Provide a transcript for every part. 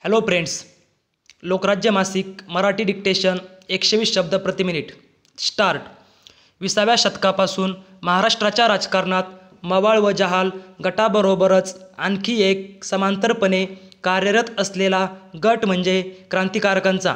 Hello friends, Lokrajya मासिक Marathi dictation 120 शब्द प्रति मिनिट स्टार्ट. 20व्या शतकापासून महाराष्ट्राच्या राजकारणात मवाळ व जहाल गटाबरोबरच आणखी एक समांतरपणे कार्यरत असलेला गट म्हणजे क्रांतिकारकांचा.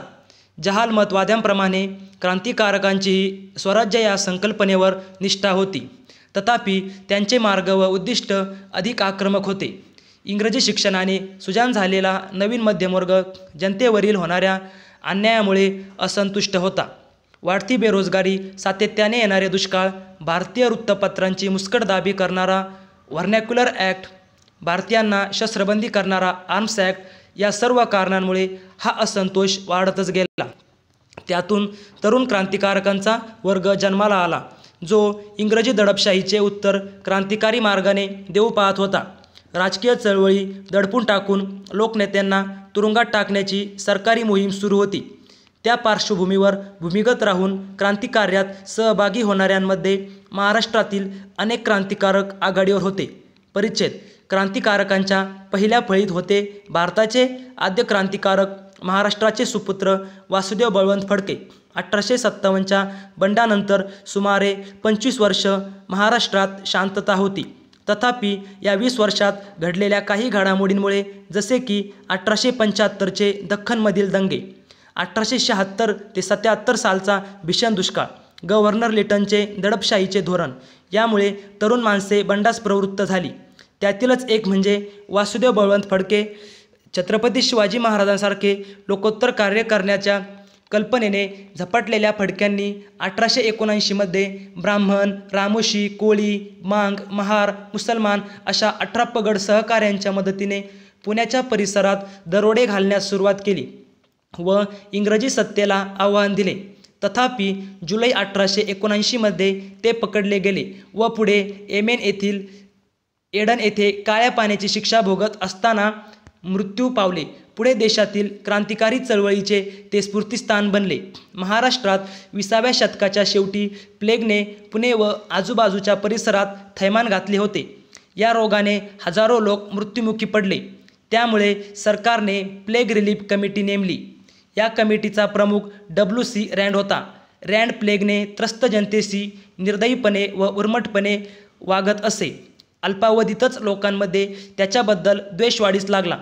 जहाल मतवाद्यांप्रमाणे क्रांतिकारकांचीही स्वराज्य या संकल्पनेवर निष्ठा होती. तथापि त्यांचे मार्ग व उद्दिष्ट अधिक आक्रमक होते. इंग्रजी शिक्षणाने सुजाण झालेला नवीन मध्यमवर्ग जनतेवरील होणाऱ्या अन्यायामुळे असंतुष्ट होता. वाढती बेरोजगारी, सातत्याने येणारे दुष्काळ, भारतीय वृत्तपत्रांची मुस्कटदाबी करणारा व्हर्नॅक्युलर ॲक्ट, भारतीयांना शस्त्रबंदी करणारा आर्म्स ॲक्ट या सर्व कारणांमुळे हा असंतोष वाढतच गेला. त्यातून तरुण क्रांतिकारकांचा वर्ग जन्माला आला, जो इंग्रजी दडपशाहीचे उत्तर क्रांतिकारी मार्गाने देऊ पाहत होता. राजकीय चळवळी दडपून टाकून लोकनेत्यांना तुरुंगात टाकण्याची सरकारी मोहीम सुरू होती. त्या पार्श्वभूमीवर भूमिगत राहून क्रांतिकार्यात सहभागी होणाऱ्यांमध्ये महाराष्ट्रातील अनेक क्रांतिकारक आघाडीवर होते. परिच्छेद. क्रांतिकारकांच्या पहिल्या फळीत होते भारताचे आद्य क्रांतिकारक, महाराष्ट्राचे सुपुत्र वासुदेव बळवंत फडके. 1857च्या बंडानंतर सुमारे 25 वर्ष महाराष्ट्रात शांतता होती. तथापि या 20 वर्षात घडलेल्या काही घडामोडींमुळे, जसे की 1875चे दख्खनमधील दंगे, 1876 ते 77 सालचा भीषण दुष्काळ, गव्हर्नर लिटनचे दडपशाहीचे धोरण, यामुळे तरुण माणसे बंडास प्रवृत्त झाली. त्यातीलच एक म्हणजे वासुदेव बळवंत फडके. छत्रपती शिवाजी महाराजांसारखे लोकोत्तर कार्य करण्याच्या कल्पनेने झपाटलेल्या फडक्यांनी 1879मध्ये ब्राह्मण, रामोशी, कोळी, मांग, महार, मुसलमान अशा 18 पगड सहकाऱ्यांच्या मदतीने पुण्याच्या परिसरात दरोडे घालण्यास सुरुवात केली व इंग्रजी सत्तेला आव्हान दिले. तथापि जुलै 1879मध्ये ते पकडले गेले व पुढे एडन येथे काळ्या पाण्याची शिक्षा भोगत असताना मृत्यू पावले. पुढे देशातील क्रांतिकारी चळवळीचे ते स्फूर्तिस्थान बनले. महाराष्ट्रात 20व्या शतकाच्या शेवटी प्लेगने पुणे व आजूबाजूच्या परिसरात थैमान घातले होते. या रोगाने हजारो लोक मृत्युमुखी पडले. त्यामुळे सरकारने प्लेग रिलीफ कमिटी नेमली. या कमिटीचा प्रमुख W.C. रँड होता. रँड प्लेगने त्रस्त जनतेशी निर्दयीपणे व उर्मटपणे वागत असे. अल्पावधीतच लोकांमध्ये त्याच्याबद्दल द्वेष वाढीस लागला.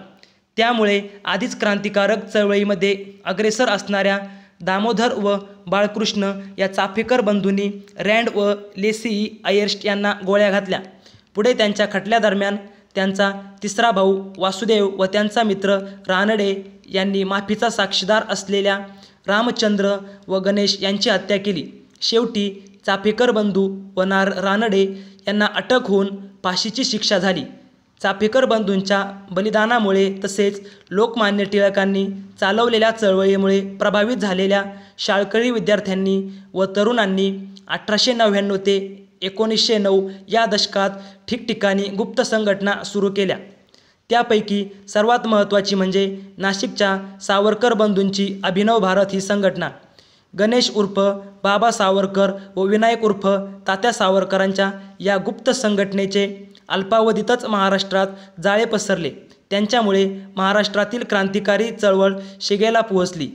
त्यामुळे आधीच क्रांतिकारक चळवळीमध्ये अग्रेसर असणाऱ्या दामोदर व बाळकृष्ण या चाफेकर बंधूंनी रँड व लेसी आयर्स्ट यांना गोळ्या घातल्या. पुढे त्यांच्या खटल्यादरम्यान त्यांचा तिसरा भाऊ वासुदेव व त्यांचा मित्र रानडे यांनी माफीचा साक्षीदार असलेल्या रामचंद्र व गणेश यांची हत्या केली. शेवटी चाफेकर बंधू व रानडे यांना अटक होऊन फाशीची शिक्षा झाली. चाफेकर बंधूंच्या बलिदानामुळे तसेच लोकमान्य टिळकांनी चालवलेल्या चळवळीमुळे प्रभावित झालेल्या शाळकरी विद्यार्थ्यांनी व तरुणांनी 1899 ते 1909 या दशकात ठिकठिकाणी गुप्त संघटना सुरू केल्या. त्यापैकी सर्वात महत्त्वाची म्हणजे नाशिकच्या सावरकर बंधूंची अभिनव भारत ही संघटना. गणेश उर्फ बाबा सावरकर व विनायक उर्फ तात्या सावरकरांच्या या गुप्त संघटनेचे अल्पावधीतच महाराष्ट्रात जाळे पसरले. त्यांच्यामुळे महाराष्ट्रातील क्रांतिकारी चळवळ शिगेला पोहोचली,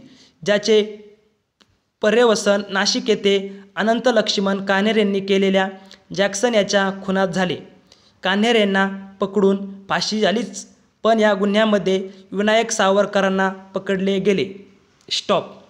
ज्याचे पर्यवसन नाशिक येथे अनंत लक्ष्मण कान्हेरेंनी केलेल्या जॅक्सन याच्या खुनात झाले. कान्हेरेंना पकडून फाशी झालीच, पण या गुन्ह्यामध्ये विनायक सावरकरांना पकडले गेले. स्टॉप.